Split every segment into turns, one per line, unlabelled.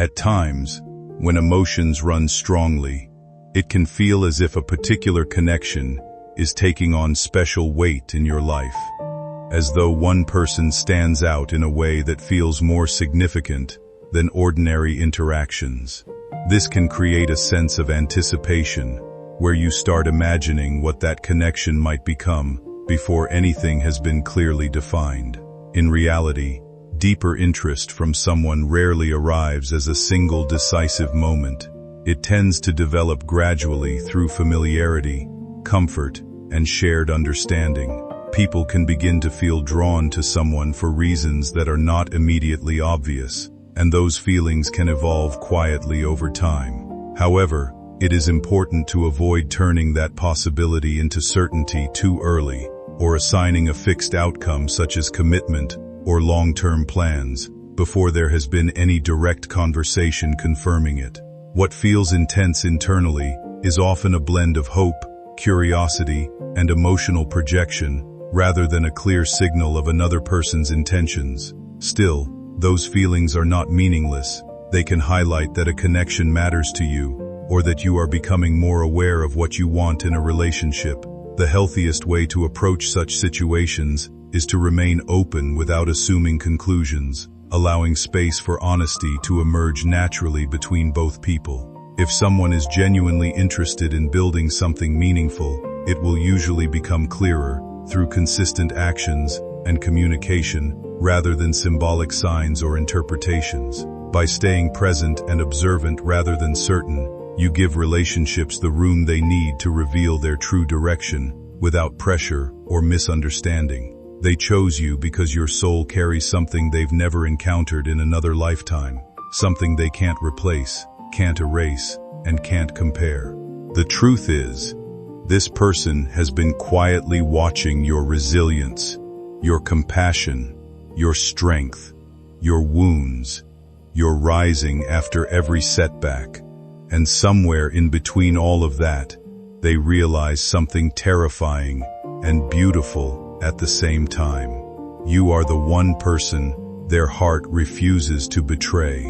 At times, when emotions run strongly, it can feel as if a particular connection is taking on special weight in your life, as though one person stands out in a way that feels more significant than ordinary interactions. This can create a sense of anticipation, where you start imagining what that connection might become before anything has been clearly defined. In reality, deeper interest from someone rarely arrives as a single decisive moment. It tends to develop gradually through familiarity, comfort, and shared understanding. People can begin to feel drawn to someone for reasons that are not immediately obvious, and those feelings can evolve quietly over time. However, it is important to avoid turning that possibility into certainty too early, or assigning a fixed outcome such as commitment or long-term plans before there has been any direct conversation confirming it. What feels intense internally is often a blend of hope, curiosity, and emotional projection, rather than a clear signal of another person's intentions. Still, those feelings are not meaningless. They can highlight that a connection matters to you, or that you are becoming more aware of what you want in a relationship. The healthiest way to approach such situations is to remain open without assuming conclusions, allowing space for honesty to emerge naturally between both people. If someone is genuinely interested in building something meaningful, it will usually become clearer through consistent actions and communication rather than symbolic signs or interpretations. By staying present and observant rather than certain, you give relationships the room they need to reveal their true direction without pressure or misunderstanding. They chose you because your soul carries something they've never encountered in another lifetime, something they can't replace, can't erase, and can't compare. The truth is, this person has been quietly watching your resilience, your compassion, your strength, your wounds, your rising after every setback. And somewhere in between all of that, they realize something terrifying and beautiful at the same time. You are the one person their heart refuses to betray.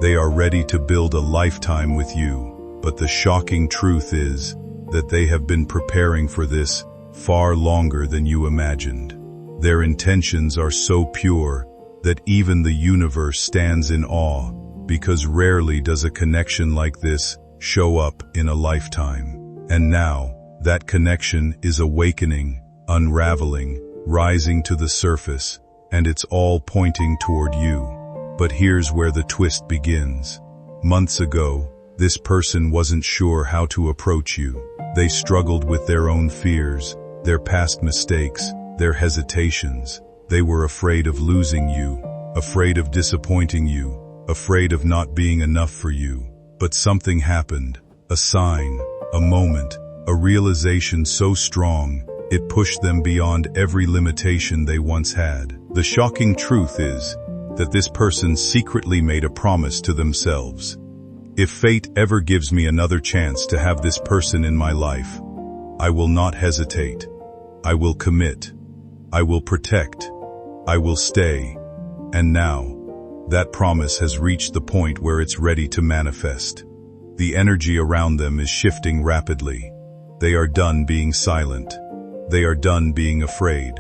They are ready to build a lifetime with you, but the shocking truth is that they have been preparing for this far longer than you imagined. Their intentions are so pure that even the universe stands in awe, because rarely does a connection like this show up in a lifetime. And now, that connection is awakening, unraveling, rising to the surface, and it's all pointing toward you. But here's where the twist begins. Months ago, this person wasn't sure how to approach you. They struggled with their own fears, their past mistakes, their hesitations. They were afraid of losing you, afraid of disappointing you, afraid of not being enough for you. But something happened, a sign, a moment, a realization so strong, it pushed them beyond every limitation they once had. The shocking truth is that this person secretly made a promise to themselves. If fate ever gives me another chance to have this person in my life, I will not hesitate. I will commit. I will protect. I will stay. And now, that promise has reached the point where it's ready to manifest. The energy around them is shifting rapidly. They are done being silent. They are done being afraid.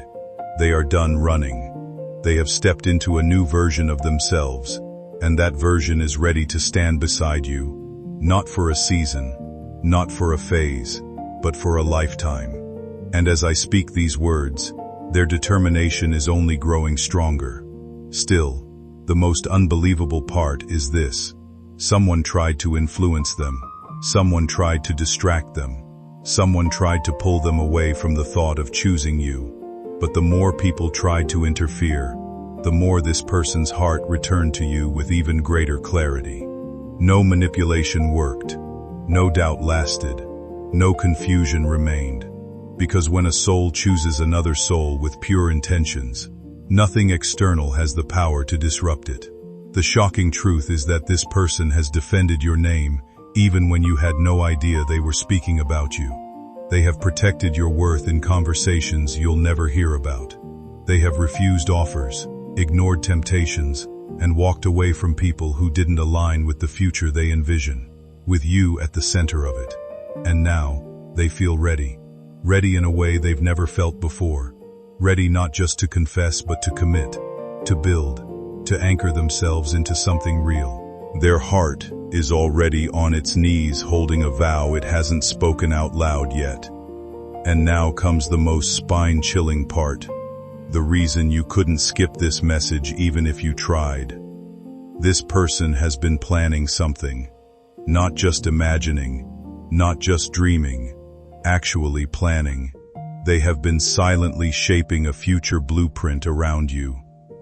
They are done running. They have stepped into a new version of themselves, and that version is ready to stand beside you, not for a season, not for a phase, but for a lifetime. And as I speak these words, their determination is only growing stronger. Still, the most unbelievable part is this. Someone tried to influence them. Someone tried to distract them. Someone tried to pull them away from the thought of choosing you. But the more people tried to interfere, the more this person's heart returned to you with even greater clarity. No manipulation worked. No doubt lasted. No confusion remained. Because when a soul chooses another soul with pure intentions, nothing external has the power to disrupt it. The shocking truth is that this person has defended your name even when you had no idea they were speaking about you. They have protected your worth in conversations you'll never hear about. They have refused offers, ignored temptations, and walked away from people who didn't align with the future they envision, with you at the center of it. And now, they feel ready. Ready in a way they've never felt before. Ready not just to confess but to commit, to build, to anchor themselves into something real. Their heart is already on its knees holding a vow it hasn't spoken out loud yet. And now comes the most spine-chilling part. The reason you couldn't skip this message even if you tried. This person has been planning something. Not just imagining, not just dreaming, actually planning. They have been silently shaping a future blueprint around you.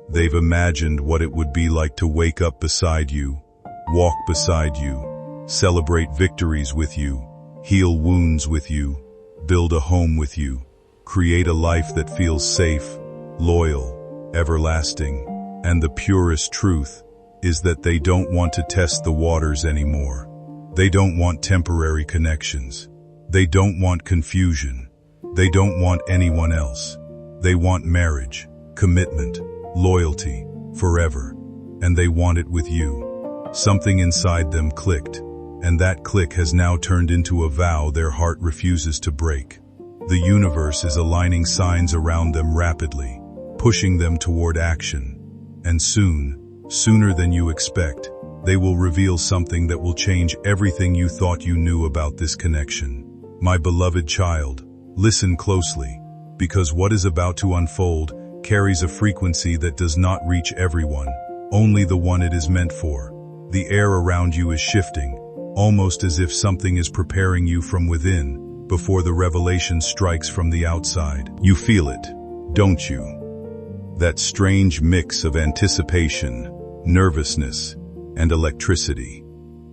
They've imagined what it would be like to wake up beside you, walk beside you, celebrate victories with you, heal wounds with you, build a home with you, create a life that feels safe, loyal, everlasting. And the purest truth is that they don't want to test the waters anymore. They don't want temporary connections. They don't want confusion. They don't want anyone else. They want marriage, commitment, loyalty, forever. And they want it with you. Something inside them clicked, and that click has now turned into a vow their heart refuses to break. The universe is aligning signs around them rapidly, pushing them toward action. And soon, sooner than you expect, they will reveal something that will change everything you thought you knew about this connection. My beloved child, listen closely, because what is about to unfold carries a frequency that does not reach everyone, only the one it is meant for. The air around you is shifting, almost as if something is preparing you from within before the revelation strikes from the outside. You feel it, don't you? That strange mix of anticipation, nervousness, and electricity.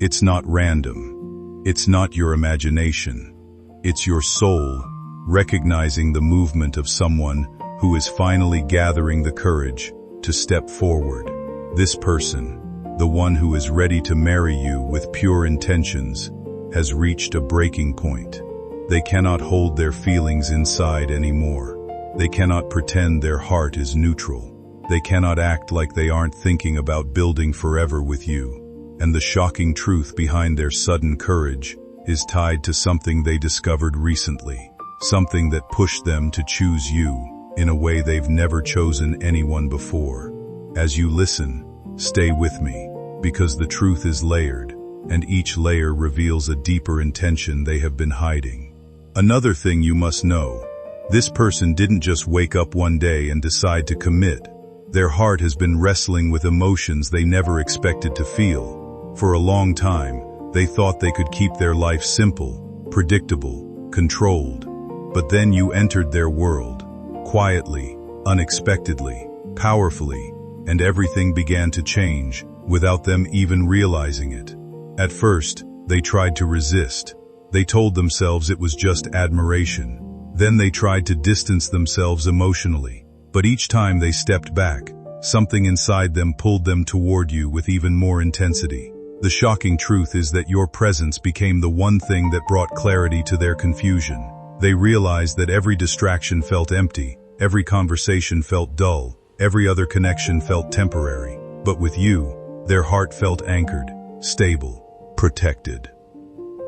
It's not random. It's not your imagination. It's your soul, recognizing the movement of someone who is finally gathering the courage to step forward. This person, the one who is ready to marry you with pure intentions, has reached a breaking point. They cannot hold their feelings inside anymore. They cannot pretend their heart is neutral. They cannot act like they aren't thinking about building forever with you. And the shocking truth behind their sudden courage is tied to something they discovered recently. Something that pushed them to choose you in a way they've never chosen anyone before. As you listen, stay with me, because the truth is layered, and each layer reveals a deeper intention they have been hiding. Another thing you must know, this person didn't just wake up one day and decide to commit. Their heart has been wrestling with emotions they never expected to feel. For a long time, they thought they could keep their life simple, predictable, controlled. But then you entered their world, quietly, unexpectedly, powerfully, and everything began to change, without them even realizing it. At first, they tried to resist. They told themselves it was just admiration. Then they tried to distance themselves emotionally. But each time they stepped back, something inside them pulled them toward you with even more intensity. The shocking truth is that your presence became the one thing that brought clarity to their confusion. They realized that every distraction felt empty, every conversation felt dull, every other connection felt temporary. But with you, their heart felt anchored, stable, protected,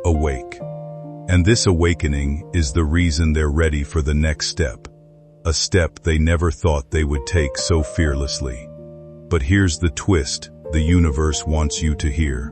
awake. And this awakening is the reason they're ready for the next step. A step they never thought they would take so fearlessly. But here's the twist the universe wants you to hear.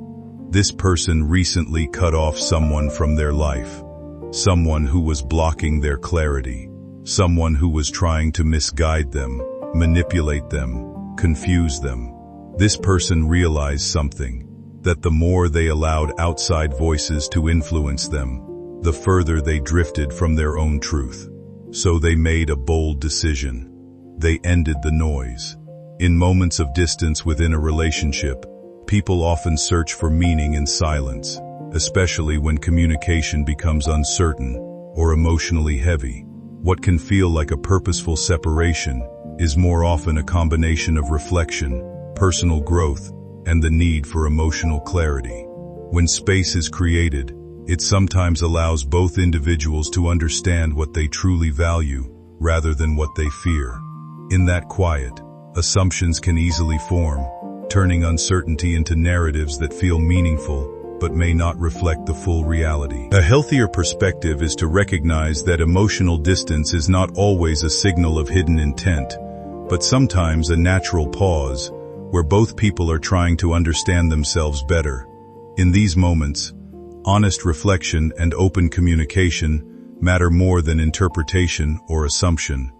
This person recently cut off someone from their life. Someone who was blocking their clarity. Someone who was trying to misguide them, manipulate them, confuse them. This person realized something, that the more they allowed outside voices to influence them, the further they drifted from their own truth. So they made a bold decision. They ended the noise. In moments of distance within a relationship, people often search for meaning in silence, especially when communication becomes uncertain or emotionally heavy. What can feel like a purposeful separation is more often a combination of reflection, personal growth, and the need for emotional clarity. When space is created, it sometimes allows both individuals to understand what they truly value rather than what they fear. In that quiet, assumptions can easily form. turning uncertainty into narratives that feel meaningful but may not reflect the full reality. A healthier perspective is to recognize that emotional distance is not always a signal of hidden intent, but sometimes a natural pause where both people are trying to understand themselves better. In these moments, honest reflection and open communication matter more than interpretation or assumption.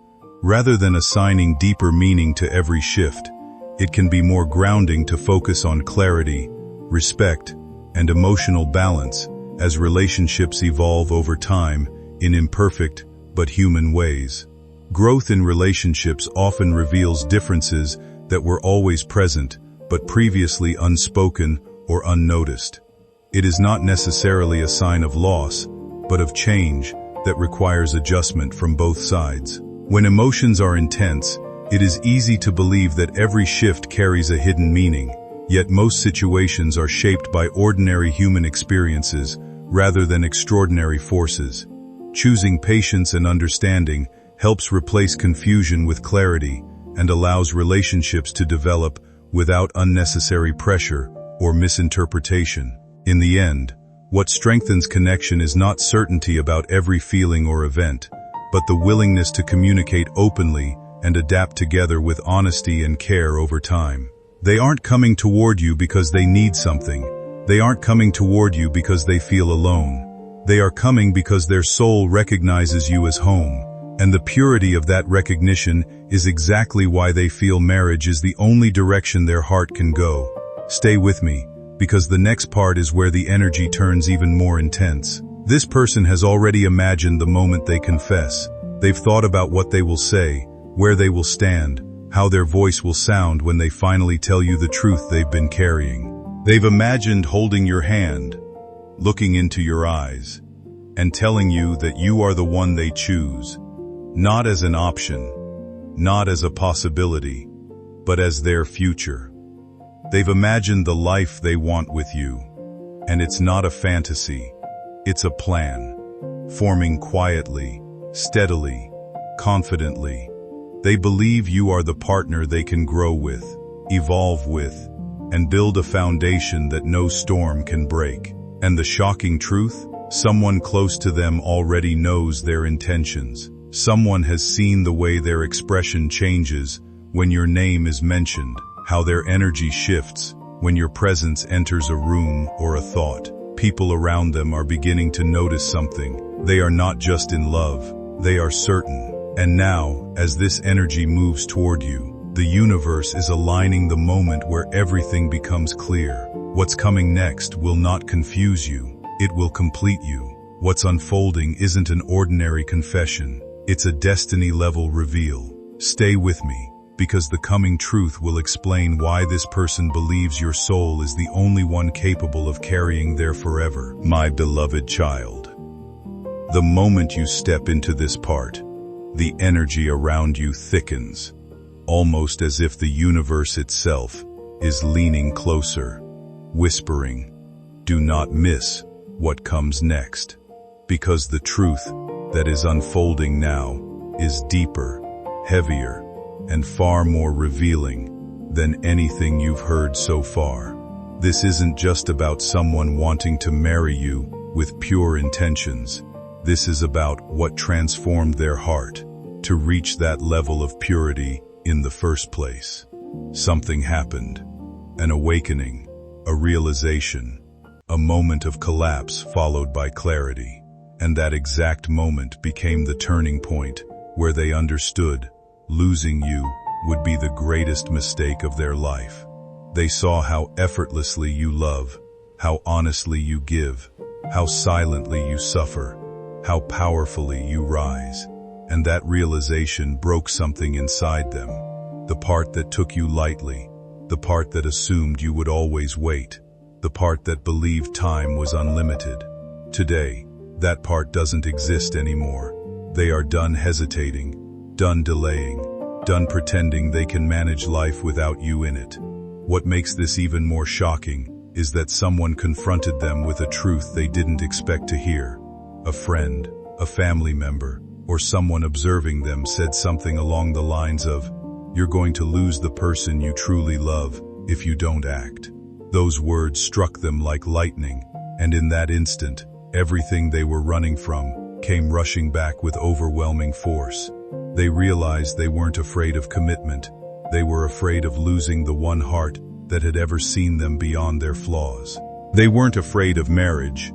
Rather than assigning deeper meaning to every shift, it can be more grounding to focus on clarity, respect, and emotional balance as relationships evolve over time in imperfect but human ways. Growth in relationships often reveals differences that were always present but previously unspoken or unnoticed. It is not necessarily a sign of loss, but of change that requires adjustment from both sides. When emotions are intense, it is easy to believe that every shift carries a hidden meaning, yet most situations are shaped by ordinary human experiences rather than extraordinary forces. Choosing patience and understanding helps replace confusion with clarity and allows relationships to develop without unnecessary pressure or misinterpretation. In the end, what strengthens connection is not certainty about every feeling or event, but the willingness to communicate openly and adapt together with honesty and care over time. They aren't coming toward you because they need something. They aren't coming toward you because they feel alone. They are coming because their soul recognizes you as home, and the purity of that recognition is exactly why they feel marriage is the only direction their heart can go. Stay with me, because the next part is where the energy turns even more intense. This person has already imagined the moment they confess. They've thought about what they will say, where they will stand, how their voice will sound when they finally tell you the truth they've been carrying. They've imagined holding your hand, looking into your eyes, and telling you that you are the one they choose, not as an option, not as a possibility, but as their future. They've imagined the life they want with you, and it's not a fantasy, it's a plan, forming quietly, steadily, confidently. They believe you are the partner they can grow with, evolve with, and build a foundation that no storm can break. And the shocking truth? Someone close to them already knows their intentions. Someone has seen the way their expression changes when your name is mentioned, how their energy shifts when your presence enters a room or a thought. People around them are beginning to notice something. They are not just in love, they are certain. And now, as this energy moves toward you, the universe is aligning the moment where everything becomes clear. What's coming next will not confuse you, it will complete you. What's unfolding isn't an ordinary confession, it's a destiny-level reveal. Stay with me, because the coming truth will explain why this person believes your soul is the only one capable of carrying their forever. My beloved child, the moment you step into this part, the energy around you thickens, almost as if the universe itself is leaning closer, whispering, "Do not miss what comes next," because the truth that is unfolding now is deeper, heavier, and far more revealing than anything you've heard so far. This isn't just about someone wanting to marry you with pure intentions. This is about what transformed their heart to reach that level of purity in the first place. Something happened, an awakening, a realization, a moment of collapse followed by clarity. And that exact moment became the turning point where they understood losing you would be the greatest mistake of their life. They saw how effortlessly you love, how honestly you give, how silently you suffer, how powerfully you rise. And that realization broke something inside them. The part that took you lightly, the part that assumed you would always wait, the part that believed time was unlimited. Today, that part doesn't exist anymore. They are done hesitating, done delaying, done pretending they can manage life without you in it. What makes this even more shocking is that someone confronted them with a truth they didn't expect to hear. A friend, a family member, or someone observing them said something along the lines of, "You're going to lose the person you truly love if you don't act." Those words struck them like lightning, and in that instant, everything they were running from came rushing back with overwhelming force. They realized they weren't afraid of commitment. They were afraid of losing the one heart that had ever seen them beyond their flaws. They weren't afraid of marriage.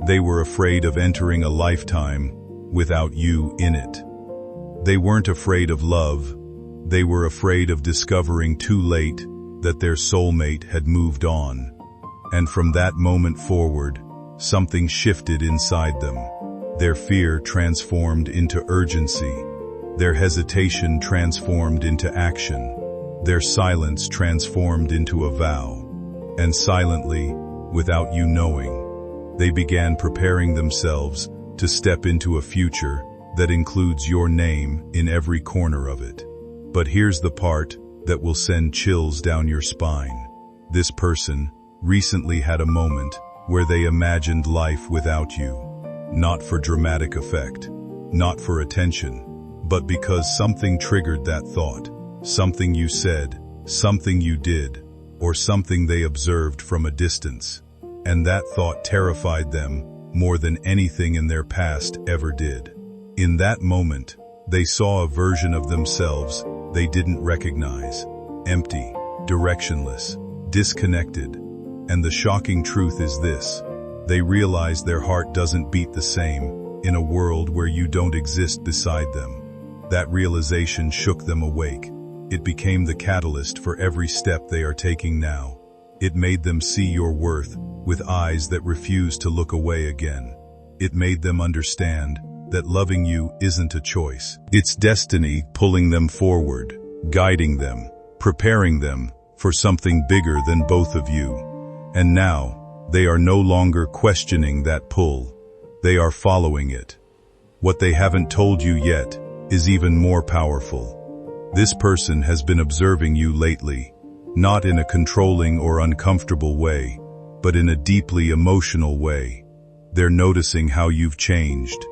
They were afraid of entering a lifetime without you in it. They weren't afraid of love. They were afraid of discovering too late that their soulmate had moved on. And from that moment forward, something shifted inside them. Their fear transformed into urgency. Their hesitation transformed into action. Their silence transformed into a vow. And silently, without you knowing, they began preparing themselves to step into a future that includes your name in every corner of it. But here's the part that will send chills down your spine. This person recently had a moment where they imagined life without you. Not for dramatic effect, not for attention, but because something triggered that thought. Something you said, something you did, or something they observed from a distance. And that thought terrified them more than anything in their past ever did. In that moment, they saw a version of themselves they didn't recognize. Empty, directionless, disconnected. And the shocking truth is this: they realized their heart doesn't beat the same in a world where you don't exist beside them. That realization shook them awake. It became the catalyst for every step they are taking now. It made them see your worth with eyes that refuse to look away again. It made them understand that loving you isn't a choice. It's destiny pulling them forward, guiding them, preparing them for something bigger than both of you. And now, they are no longer questioning that pull. They are following it. What they haven't told you yet is even more powerful. This person has been observing you lately, not in a controlling or uncomfortable way, but in a deeply emotional way. They're noticing how you've changed,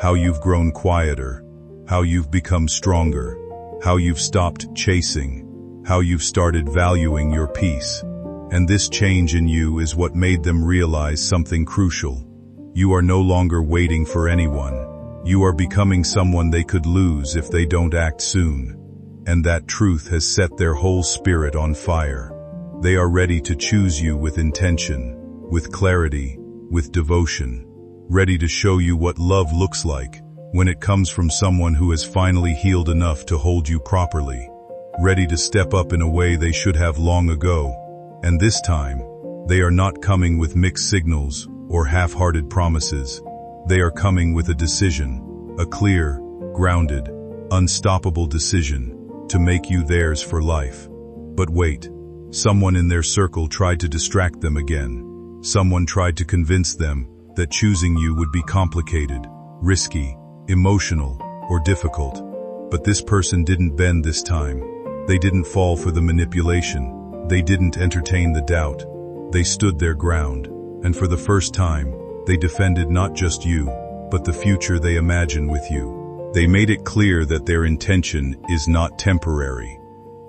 how you've grown quieter, how you've become stronger, how you've stopped chasing, how you've started valuing your peace. And this change in you is what made them realize something crucial. You are no longer waiting for anyone. You are becoming someone they could lose if they don't act soon. And that truth has set their whole spirit on fire. They are ready to choose you with intention, with clarity, with devotion, ready to show you what love looks like when it comes from someone who has finally healed enough to hold you properly, ready to step up in a way they should have long ago. And this time, they are not coming with mixed signals or half-hearted promises. They are coming with a decision, a clear, grounded, unstoppable decision to make you theirs for life. But wait, someone in their circle tried to distract them again. Someone tried to convince them that choosing you would be complicated, risky, emotional, or difficult. But this person didn't bend this time. They didn't fall for the manipulation. They didn't entertain the doubt. They stood their ground, and for the first time, they defended not just you, but the future they imagine with you. They made it clear that their intention is not temporary.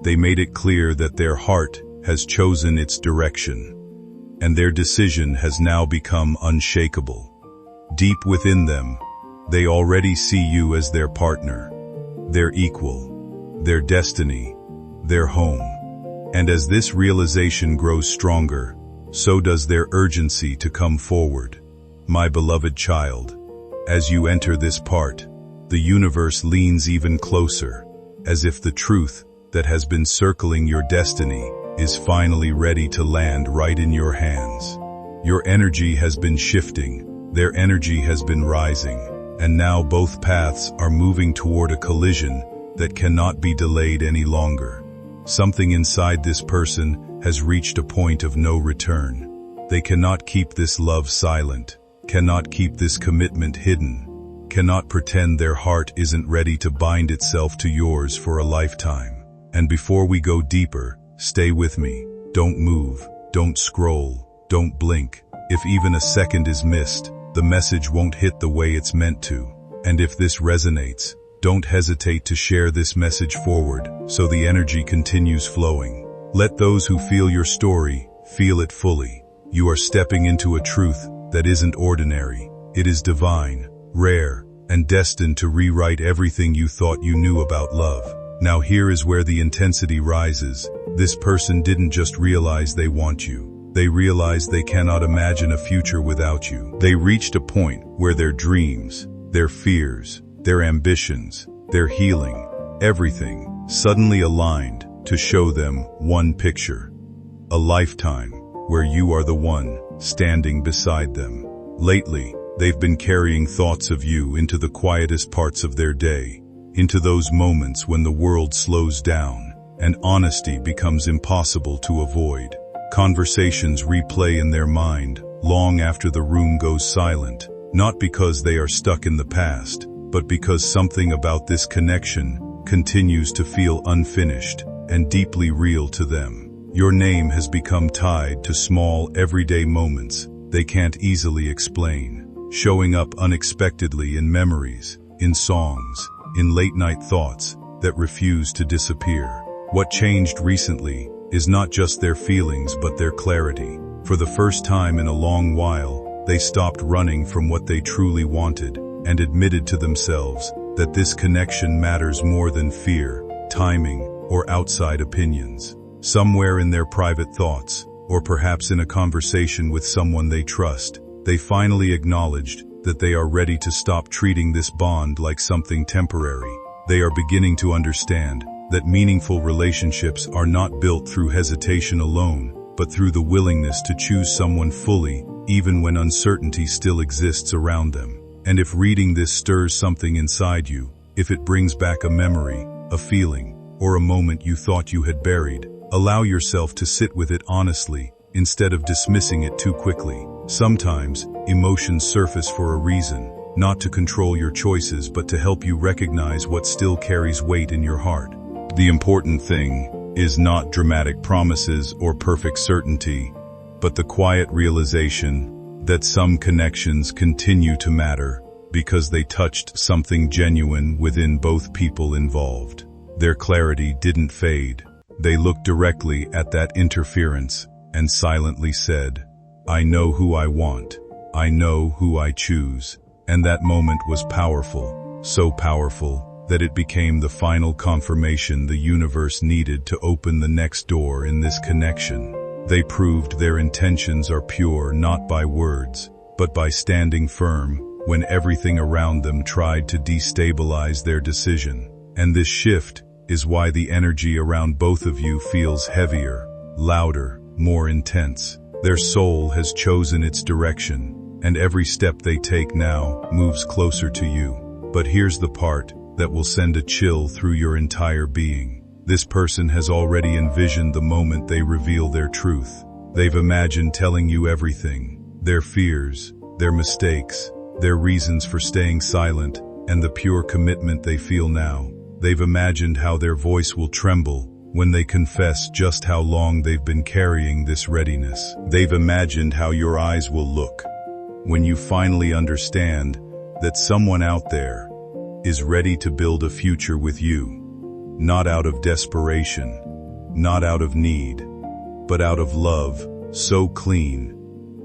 They made it clear that their heart has chosen its direction, and their decision has now become unshakable. Deep within them, they already see you as their partner, their equal, their destiny, their home. And as this realization grows stronger, so does their urgency to come forward. My beloved child, as you enter this part, the universe leans even closer, as if the truth that has been circling your destiny is finally ready to land right in your hands. Your energy has been shifting, their energy has been rising, and now both paths are moving toward a collision that cannot be delayed any longer. Something inside this person has reached a point of no return. They cannot keep this love silent, cannot keep this commitment hidden, cannot pretend their heart isn't ready to bind itself to yours for a lifetime. And before we go deeper, stay with me. Don't move, don't scroll, don't blink. If even a second is missed, the message won't hit the way it's meant to. And if this resonates, don't hesitate to share this message forward so the energy continues flowing. Let those who feel your story feel it fully. You are stepping into a truth that isn't ordinary. It is divine, rare, and destined to rewrite everything you thought you knew about love. Now here is where the intensity rises. This person didn't just realize they want you. They realized they cannot imagine a future without you. They reached a point where their dreams, their fears, their ambitions, their healing, everything suddenly aligned to show them one picture. A lifetime where you are the one standing beside them. Lately, they've been carrying thoughts of you into the quietest parts of their day, into those moments when the world slows down and honesty becomes impossible to avoid. Conversations replay in their mind long after the room goes silent, not because they are stuck in the past, but because something about this connection continues to feel unfinished and deeply real to them. Your name has become tied to small, everyday moments they can't easily explain, showing up unexpectedly in memories, in songs, in late-night thoughts that refuse to disappear. What changed recently is not just their feelings but their clarity. For the first time in a long while, they stopped running from what they truly wanted and admitted to themselves that this connection matters more than fear, timing, or outside opinions. Somewhere in their private thoughts, or perhaps in a conversation with someone they trust, they finally acknowledged that they are ready to stop treating this bond like something temporary. They are beginning to understand that meaningful relationships are not built through hesitation alone, but through the willingness to choose someone fully, even when uncertainty still exists around them. And if reading this stirs something inside you, if it brings back a memory, a feeling, or a moment you thought you had buried, allow yourself to sit with it honestly, instead of dismissing it too quickly. Sometimes, emotions surface for a reason, not to control your choices but to help you recognize what still carries weight in your heart. The important thing is not dramatic promises or perfect certainty, but the quiet realization that some connections continue to matter because they touched something genuine within both people involved. Their clarity didn't fade. They looked directly at that interference and silently said, "I know who I want. I know who I choose." And that moment was powerful, so powerful that it became the final confirmation the universe needed to open the next door in this connection. They proved their intentions are pure not by words, but by standing firm when everything around them tried to destabilize their decision. And this shift is why the energy around both of you feels heavier, louder, more intense. Their soul has chosen its direction, and every step they take now moves closer to you. But here's the part that will send a chill through your entire being. This person has already envisioned the moment they reveal their truth. They've imagined telling you everything, their fears, their mistakes, their reasons for staying silent, and the pure commitment they feel now. They've imagined how their voice will tremble when they confess just how long they've been carrying this readiness. They've imagined how your eyes will look when you finally understand that someone out there is ready to build a future with you. Not out of desperation, not out of need, but out of love, so clean,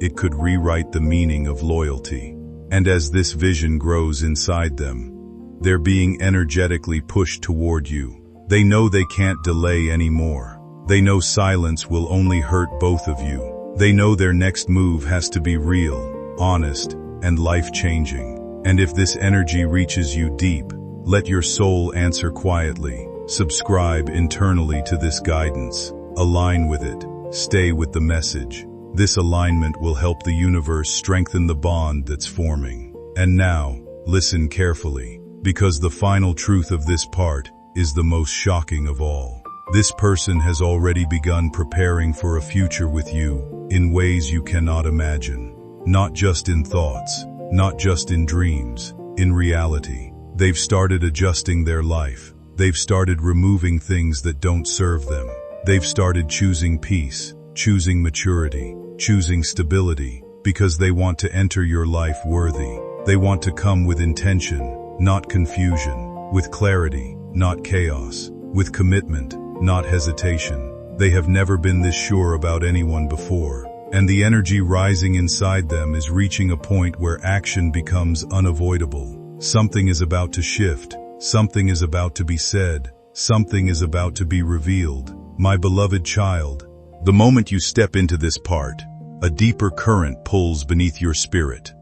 it could rewrite the meaning of loyalty. And as this vision grows inside them, they're being energetically pushed toward you. They know they can't delay anymore. They know silence will only hurt both of you. They know their next move has to be real, honest, and life-changing. And if this energy reaches you deep, let your soul answer quietly. Subscribe internally to this guidance. Align with it. Stay with the message. This alignment will help the universe strengthen the bond that's forming. And now, listen carefully, because the final truth of this part is the most shocking of all. This person has already begun preparing for a future with you in ways you cannot imagine. Not just in thoughts, not just in dreams, in reality. They've started adjusting their life. They've started removing things that don't serve them. They've started choosing peace, choosing maturity, choosing stability, because they want to enter your life worthy. They want to come with intention, not confusion, with clarity, not chaos, with commitment, not hesitation. They have never been this sure about anyone before, and the energy rising inside them is reaching a point where action becomes unavoidable. Something is about to shift, something is about to be said, something is about to be revealed. My beloved child, the moment you step into this part, a deeper current pulls beneath your spirit,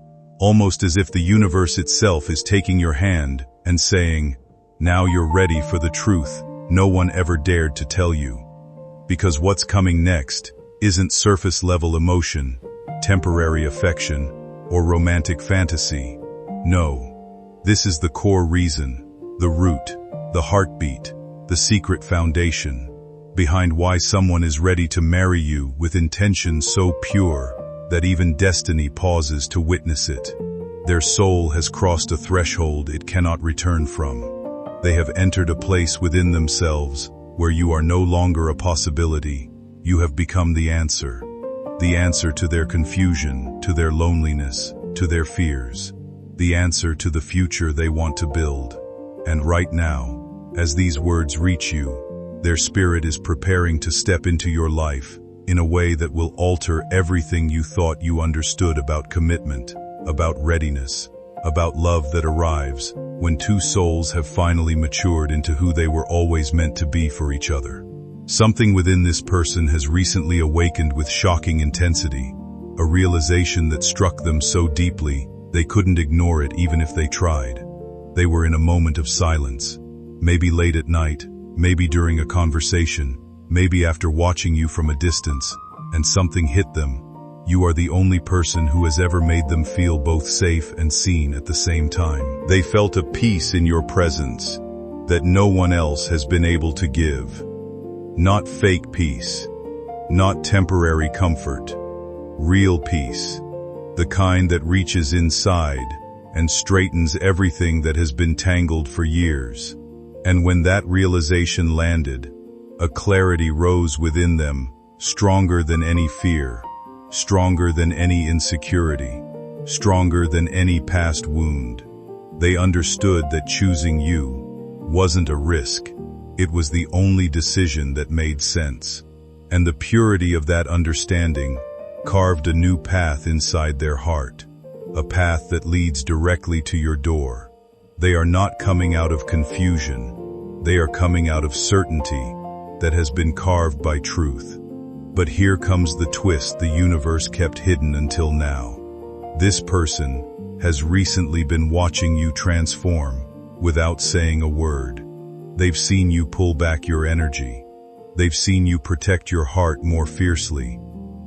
almost as if the universe itself is taking your hand and saying, now you're ready for the truth no one ever dared to tell you. Because what's coming next isn't surface-level emotion, temporary affection, or romantic fantasy. No, this is the core reason, the root, the heartbeat, the secret foundation, behind why someone is ready to marry you with intentions so pure that even destiny pauses to witness it. Their soul has crossed a threshold it cannot return from. They have entered a place within themselves where you are no longer a possibility. You have become the answer to their confusion, to their loneliness, to their fears, the answer to the future they want to build. And right now, as these words reach you, their spirit is preparing to step into your life in a way that will alter everything you thought you understood about commitment, about readiness, about love that arrives when two souls have finally matured into who they were always meant to be for each other. Something within this person has recently awakened with shocking intensity, a realization that struck them so deeply they couldn't ignore it even if they tried. They were in a moment of silence, maybe late at night, maybe during a conversation, maybe after watching you from a distance, and something hit them. You are the only person who has ever made them feel both safe and seen at the same time. They felt a peace in your presence that no one else has been able to give. Not fake peace, not temporary comfort, real peace, the kind that reaches inside and straightens everything that has been tangled for years. And when that realization landed, a clarity rose within them, stronger than any fear, stronger than any insecurity, stronger than any past wound. They understood that choosing you wasn't a risk. It was the only decision that made sense. And the purity of that understanding carved a new path inside their heart, a path that leads directly to your door. They are not coming out of confusion. They are coming out of certainty that has been carved by truth. But here comes the twist the universe kept hidden until now. This person has recently been watching you transform without saying a word. They've seen you pull back your energy. They've seen you protect your heart more fiercely.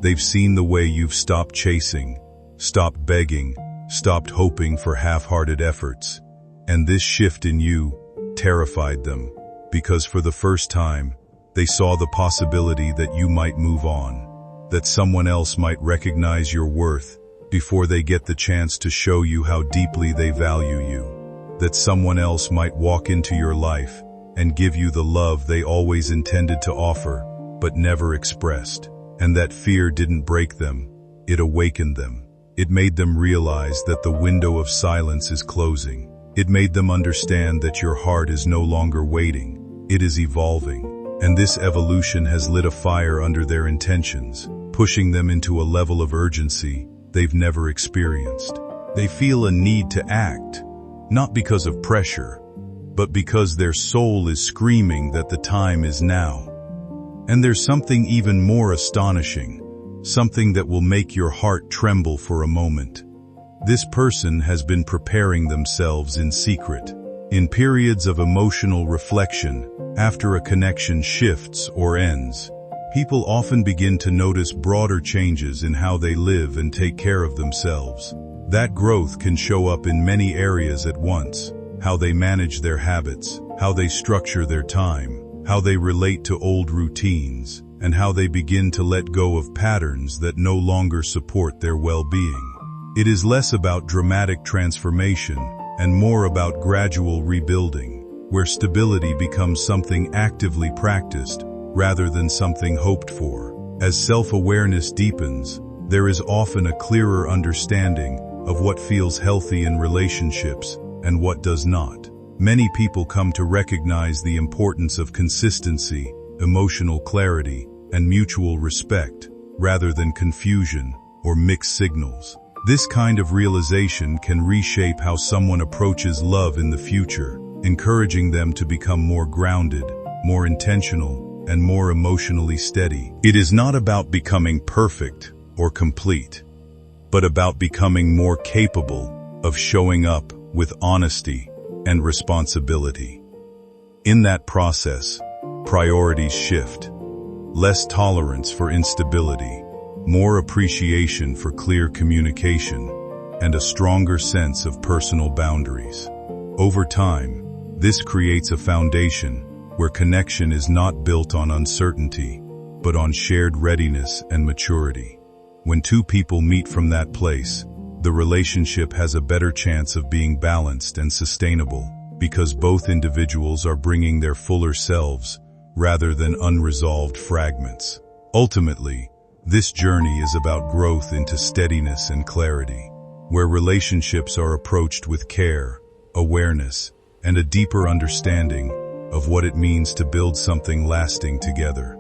They've seen the way you've stopped chasing, stopped begging, stopped hoping for half-hearted efforts. And this shift in you terrified them, because for the first time, they saw the possibility that you might move on, that someone else might recognize your worth before they get the chance to show you how deeply they value you, that someone else might walk into your life and give you the love they always intended to offer but never expressed. And that fear didn't break them, it awakened them. It made them realize that the window of silence is closing. It made them understand that your heart is no longer waiting, it is evolving. And this evolution has lit a fire under their intentions, pushing them into a level of urgency they've never experienced. They feel a need to act, not because of pressure, but because their soul is screaming that the time is now. And there's something even more astonishing, something that will make your heart tremble for a moment. This person has been preparing themselves in secret, in periods of emotional reflection. After a connection shifts or ends, people often begin to notice broader changes in how they live and take care of themselves. That growth can show up in many areas at once: how they manage their habits, how they structure their time, how they relate to old routines, and how they begin to let go of patterns that no longer support their well-being. It is less about dramatic transformation and more about gradual rebuilding, where stability becomes something actively practiced rather than something hoped for. As self-awareness deepens, there is often a clearer understanding of what feels healthy in relationships and what does not. Many people come to recognize the importance of consistency, emotional clarity, and mutual respect, rather than confusion or mixed signals. This kind of realization can reshape how someone approaches love in the future, encouraging them to become more grounded, more intentional, and more emotionally steady. It is not about becoming perfect or complete, but about becoming more capable of showing up with honesty and responsibility. In that process, priorities shift. Less tolerance for instability, more appreciation for clear communication, and a stronger sense of personal boundaries. Over time, this creates a foundation where connection is not built on uncertainty, but on shared readiness and maturity. When two people meet from that place, the relationship has a better chance of being balanced and sustainable, because both individuals are bringing their fuller selves rather than unresolved fragments. Ultimately, this journey is about growth into steadiness and clarity, where relationships are approached with care, awareness, and a deeper understanding of what it means to build something lasting together.